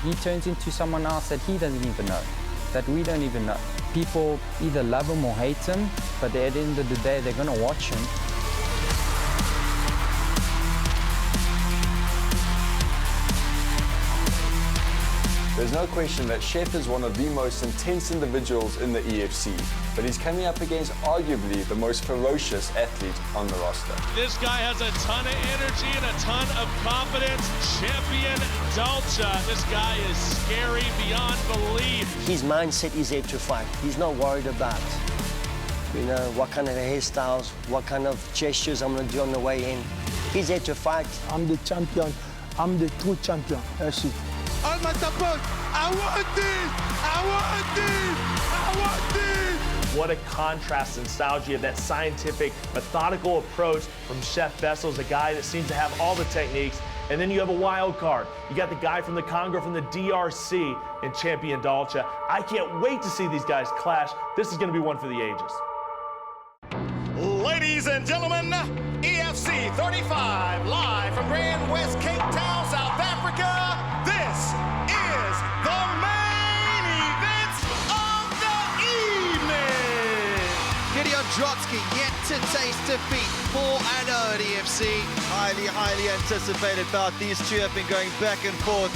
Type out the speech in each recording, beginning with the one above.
he turns into someone else that he doesn't even know, that we don't even know. People either love him or hate him, but at the end of the day, they're going to watch him. There's no question that Chef is one of the most intense individuals in the EFC, but he's coming up against arguably the most ferocious athlete on the roster. This guy has a ton of energy and a ton of confidence. Champion Dalcha. This guy is scary beyond belief. His mindset is there to fight. He's not worried about, what kind of hairstyles, what kind of gestures I'm going to do on the way in. He's there to fight. I'm the champion. I'm the true champion. That's it. On my support. I want this! I want this! I want this! What a contrast and nostalgia of that scientific, methodical approach from Chef Wessels, a guy that seems to have all the techniques. And then you have a wild card. You got the guy from the Congo, from the DRC, and Champion Dalcha. I can't wait to see these guys clash. This is going to be one for the ages. Ladies and gentlemen, EFC 35, live from Grand West, Cape Town, South Africa. This is the main event of the evening. Gideon Drotsky yet to taste defeat, 4-0 at EFC. Highly anticipated bout. These two have been going back and forth,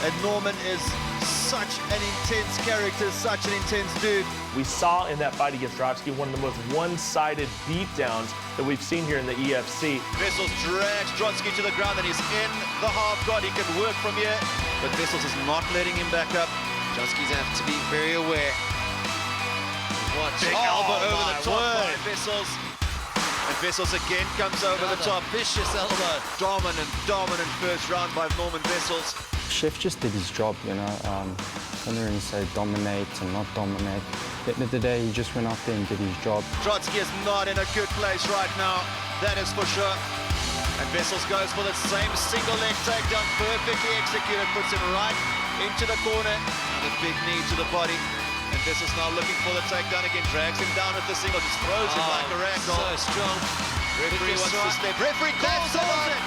and Norman is such an intense character, such an intense dude. We saw in that fight against Drotsky one of the most one-sided beatdowns that we've seen here in the EFC. Wessels drags Drotsky to the ground, and he's in the half guard. He can work from here, but Wessels is not letting him back up. Drotsky's have to be very aware. Watch. Big elbow over the top by Wessels. And Wessels again comes over the top. Vicious elbow. Dominant first round by Norman Wessels. Chef just did his job, I don't really say dominate and not dominate. At the end of the day, he just went out there and did his job. Drotsky is not in a good place right now, that is for sure. And Wessels goes for the same single leg takedown, perfectly executed, puts him right into the corner. And a big knee to the body. And Wessels now looking for the takedown again, drags him down with the single, just throws him like a ragdoll. So strong. Referee wants to step. Referee calls it!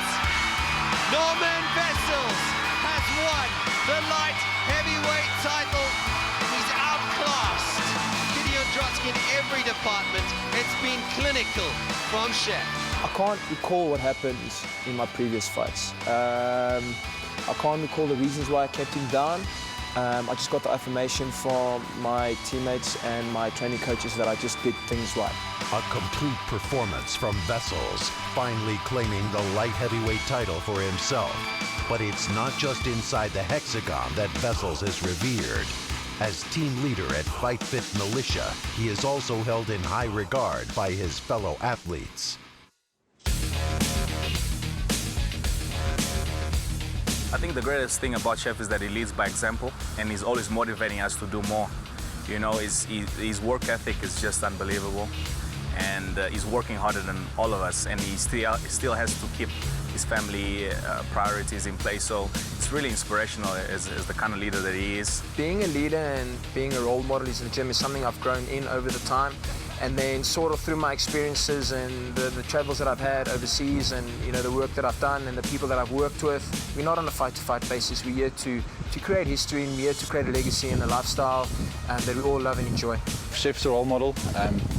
Norman Wessels has won the light heavyweight title. He's outclassed Gideon Drotsky in every department. It's been clinical from Chef. I can't recall what happened in my previous fights. I can't recall the reasons why I kept him down. I just got the affirmation from my teammates and my training coaches that I just did things right. A complete performance from Wessels, finally claiming the light heavyweight title for himself. But it's not just inside the hexagon that Wessels is revered. As team leader at Fight Fit Militia, he is also held in high regard by his fellow athletes. I think the greatest thing about Chef is that he leads by example, and he's always motivating us to do more. His work ethic is just unbelievable, and he's working harder than all of us, and he still has to keep his family priorities in place. So it's really inspirational as the kind of leader that he is. Being a leader and being a role model in the gym is something I've grown in over the time. And then sort of through my experiences and the travels that I've had overseas and the work that I've done and the people that I've worked with, we're not on a fight-to-fight basis. We're here to create history, and we're here to create a legacy and a lifestyle that we all love and enjoy. Chef's a role model,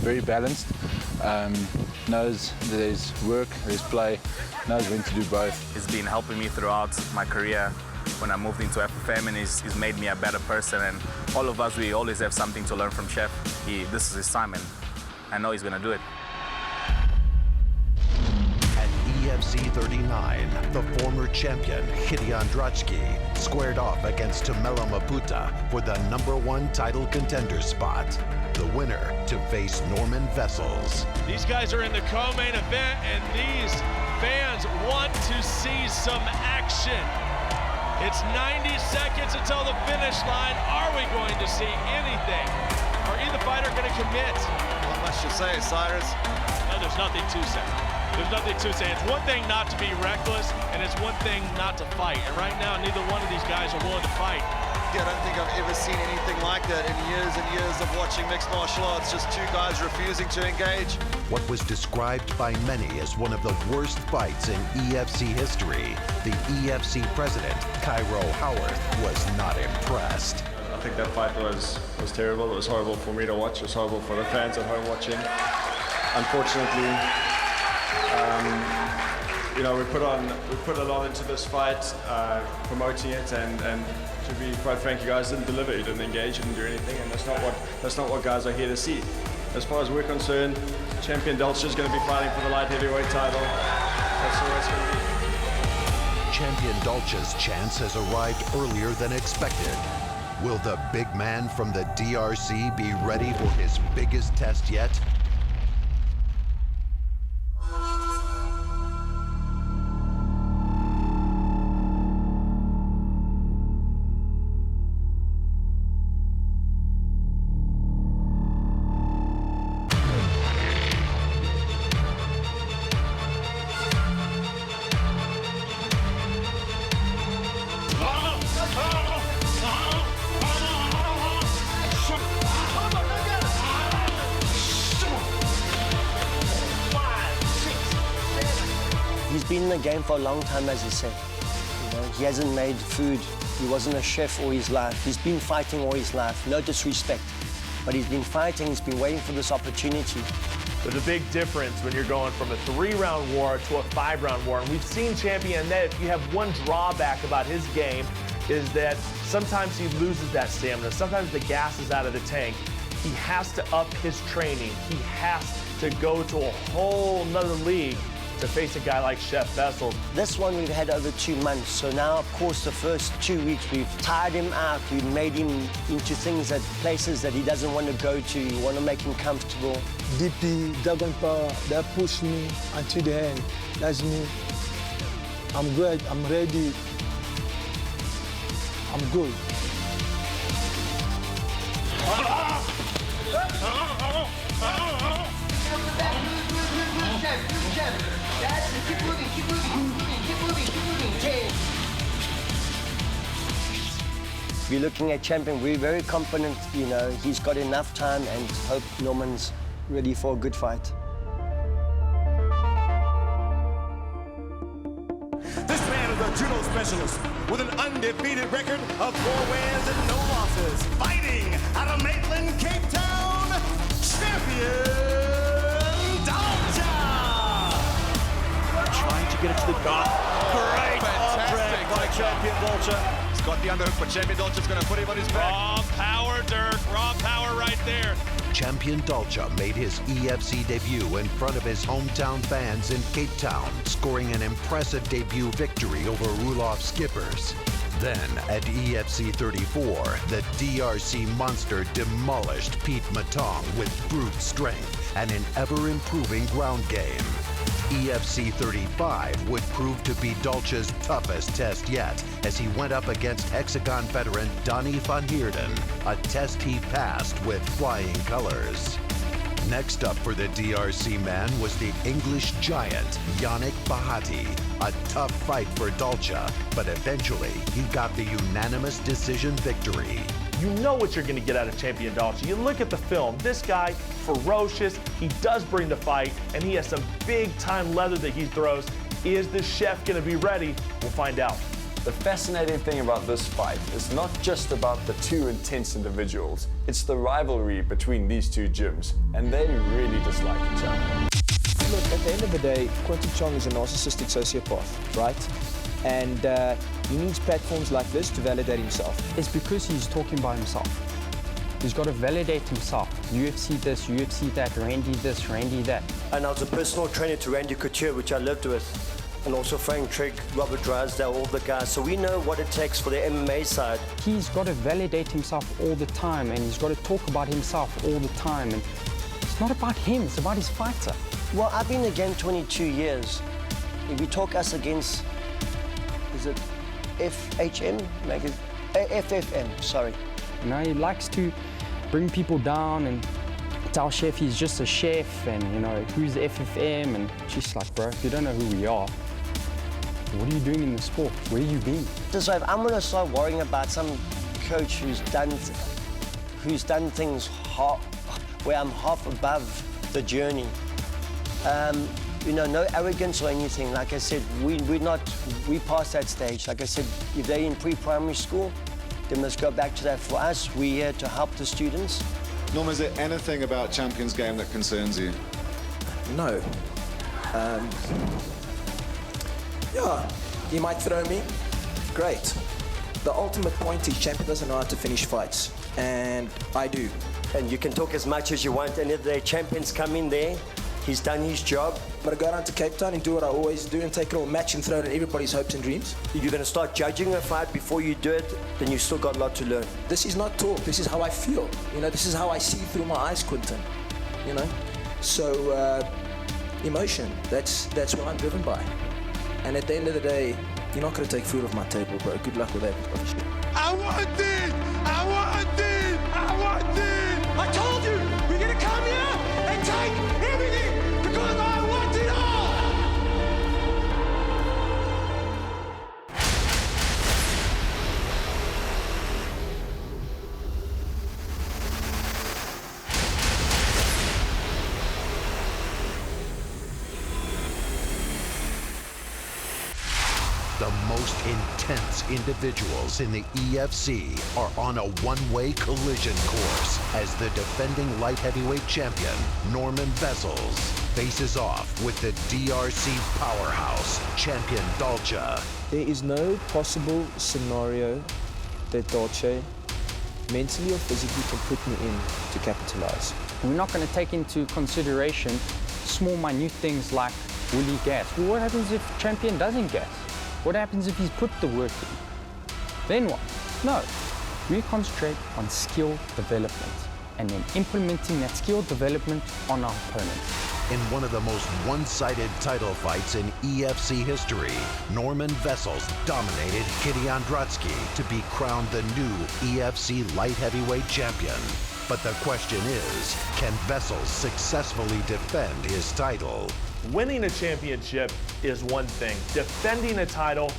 very balanced, knows there's work, there's play, knows when to do both. He's been helping me throughout my career when I moved into FFM, and he's made me a better person. And all of us, we always have something to learn from Chef. This is his time, and I know he's going to do it. At EFC 39, the former champion Gideon Drotsky squared off against Tumelo Maputa for the #1 title contender spot. The winner to face Norman Wessels. These guys are in the co-main event, and these fans want to see some action. It's 90 seconds until the finish line. Are we going to see anything? Are either fighter going to commit? Not much to say, Cyrus. No, there's nothing to say. There's nothing to say. It's one thing not to be reckless, and it's one thing not to fight. And right now, neither one of these guys are willing to fight. I don't think I've ever seen anything like that in years and years of watching mixed martial arts. Just two guys refusing to engage. What was described by many as one of the worst fights in EFC history, the EFC president, Cairo Howarth, was not impressed. I think that fight was terrible. It was horrible for me to watch. It was horrible for the fans at home watching. Unfortunately, you know, we put a lot into this fight, promoting it, and to be quite frank, you guys didn't deliver. You didn't engage, you didn't do anything, and that's not what guys are here to see. As far as we're concerned, champion Dalcha is going to be fighting for the light heavyweight title. That's all it's going to be. Champion Dalcha's chance has arrived earlier than expected. Will the big man from the DRC be ready for his biggest test yet? He's been in the game for a long time, as he said. You know, he hasn't made food. He wasn't a chef all his life. He's been fighting all his life, no disrespect. But he's been fighting, he's been waiting for this opportunity. There's a big difference when you're going from a 3-round war to a 5-round war. And we've seen Champion that if you have one drawback about his game is that sometimes he loses that stamina. Sometimes the gas is out of the tank. He has to up his training. He has to go to a whole nother league to face a guy like Chef Wessels. This one we've had over 2 months, so now, of course, the first 2 weeks we've tired him out, we've made him into places that he doesn't want to go to, we want to make him comfortable. DP, Dragon Power, that pushed me until the end. That's me. I'm good, I'm ready. I'm good. We're looking at champion. We're very confident, you know, he's got enough time and hope Norman's ready for a good fight. This man is a judo specialist with an undefeated record of 4 wins and no losses. Fighting out of Maitland, Cape Town, champion Dalcha! Trying to get it to the guard. Great fantastic by champion Dalcha. He's got the underhook, but champion Dalcha's going to put him on his back. Raw power, Dirk. Raw power right there. Champion Dalcha made his EFC debut in front of his hometown fans in Cape Town, scoring an impressive debut victory over Rulof Skippers. Then, at EFC 34, the DRC monster demolished Pete Matong with brute strength and an ever-improving ground game. EFC 35 would prove to be Dalcha's toughest test yet, as he went up against Hexagon veteran Donnie van Heerden, a test he passed with flying colors. Next up for the DRC man was the English giant, Yannick Bahati. A tough fight for Dalcha, but eventually he got the unanimous decision victory. You know what you're going to get out of Champion Dalcha. You look at the film, this guy, ferocious, he does bring the fight, and he has some big-time leather that he throws. Is the chef going to be ready? We'll find out. The fascinating thing about this fight is not just about the two intense individuals, it's the rivalry between these two gyms, and they really dislike each other. Look, at the end of the day, Quinton Chong is a narcissistic sociopath, right? And he needs platforms like this to validate himself. It's because he's talking by himself. He's got to validate himself. UFC this, UFC that, Randy this, Randy that. And I was a personal trainer to Randy Couture, which I lived with, and also Frank Trigg, Robert Drysdale, all the guys. So we know what it takes for the MMA side. He's got to validate himself all the time, and he's got to talk about himself all the time. And it's not about him, it's about his fighter. Well, I've been in the game 22 years. If you talk us against, is it FHM? FFM, sorry. You know, he likes to bring people down and tell Chef he's just a chef, and you know, who's the FFM? And she's like, bro, if you don't know who we are, what are you doing in the sport? Where you been? So if I'm gonna start worrying about some coach who's done things where I'm half above the journey. You know, no arrogance or anything. Like I said, we past that stage. Like I said, if they're in pre-primary school, they must go back to that. For us, we're here to help the students. Norm, is there anything about Champions Game that concerns you? No. Yeah, you might throw me. Great. The ultimate point is champion doesn't know how to finish fights, and I do. And you can talk as much as you want, and if the champions come in there, he's done his job. I'm gonna go down to Cape Town and do what I always do and take a little match and throw it at everybody's hopes and dreams. If you're gonna start judging a fight before you do it, then you've still got a lot to learn. This is not talk, this is how I feel. You know, this is how I see through my eyes, Quinton. You know? So, emotion, that's what I'm driven by. And at the end of the day, you're not gonna take food off my table, bro. Good luck with that. I want it! I want it! I want it! I told you, we're gonna come here and take everything because I want it all! The most intense individuals in the EFC are on a one-way collision course as the defending light heavyweight champion, Norman Wessels, faces off with the DRC powerhouse, champion Dalcha. There is no possible scenario that Dalcha mentally or physically can put me in to capitalize. We're not going to take into consideration small, minute things like, will he gas? Well, what happens if champion doesn't gas? What happens if he's put the work in? Then what? No. We concentrate on skill development and then implementing that skill development on our opponents. In one of the most one-sided title fights in EFC history, Norman Wessels dominated Kitty Andratsky to be crowned the new EFC light heavyweight champion. But the question is, can Wessels successfully defend his title? Winning a championship is one thing. Defending a title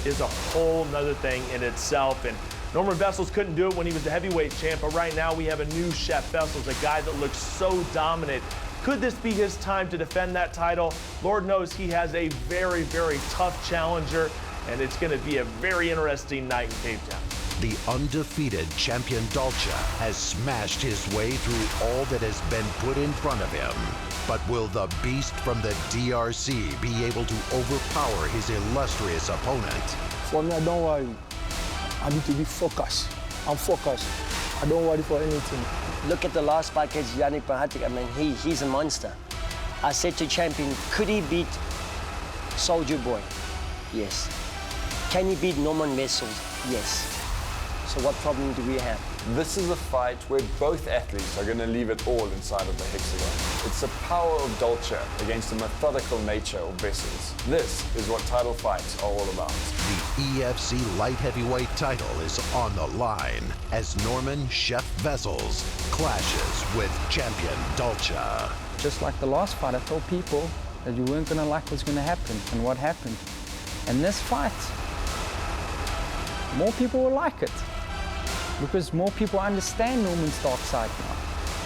is a whole nother thing in itself. And Norman Wessels couldn't do it when he was the heavyweight champ, but right now we have a new Chef Wessels, a guy that looks so dominant. Could this be his time to defend that title? Lord knows he has a very, very tough challenger, and it's going to be a very interesting night in Cape Town. The undefeated champion Dalcha has smashed his way through all that has been put in front of him. But will the beast from the DRC be able to overpower his illustrious opponent? For me, I don't worry. I need to be focused. I'm focused. I don't worry for anything. Look at the last fight against Yannick Bahatik. I mean, he's a monster. I said to champion, could he beat Soldier Boy? Yes. Can he beat Norman Wessels? Yes. So what problem do we have? This is a fight where both athletes are going to leave it all inside of the hexagon. It's the power of Dalcha against the methodical nature of Wessels. This is what title fights are all about. The EFC light heavyweight title is on the line as Norman Chef Wessels clashes with champion Dalcha. Just like the last fight, I told people that you weren't going to like what's going to happen, and what happened. And this fight, more people will like it, because more people understand Norman's dark side now.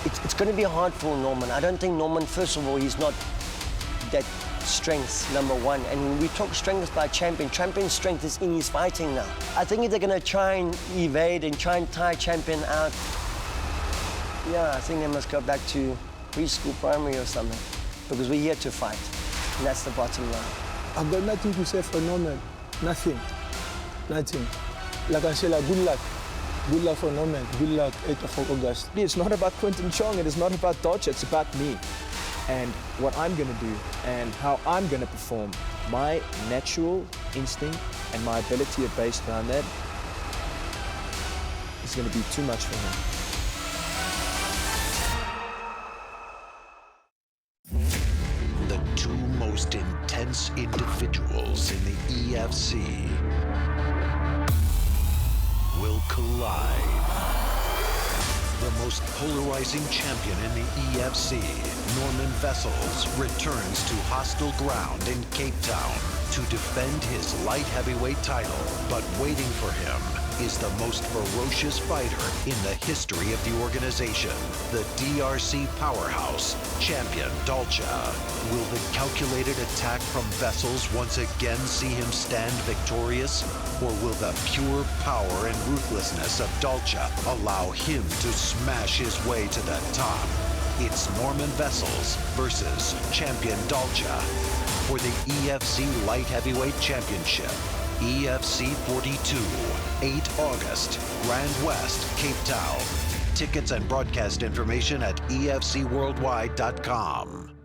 It's going to be hard for Norman. I don't think Norman, first of all, he's not that strength, number one. And when we talk strength by champion, champion's strength is in his fighting now. I think if they're going to try and evade and try and tire champion out, yeah, I think they must go back to preschool, primary or something, because we're here to fight, and that's the bottom line. I've got nothing to say for Norman. Nothing. Nothing. Like I say, like, good luck. Good luck for Norman. Good luck, 8th of August. It's not about Quinton Chong, it is not about Dalcha, it's about me. And what I'm gonna do and how I'm gonna perform. My natural instinct and my ability are based around that. It's gonna be too much for him. The two most intense individuals in the EFC will collide. The most polarizing champion in the EFC, Norman Wessels, returns to hostile ground in Cape Town to defend his light heavyweight title. But waiting for him is the most ferocious fighter in the history of the organization. The DRC powerhouse, champion Dalcha. Will the calculated attack from Wessels once again see him stand victorious? Or will the pure power and ruthlessness of Dalcha allow him to smash his way to the top? It's Norman Wessels versus champion Dalcha for the EFC Light Heavyweight Championship. EFC 42, 8 August, Grand West, Cape Town. Tickets and broadcast information at efcworldwide.com.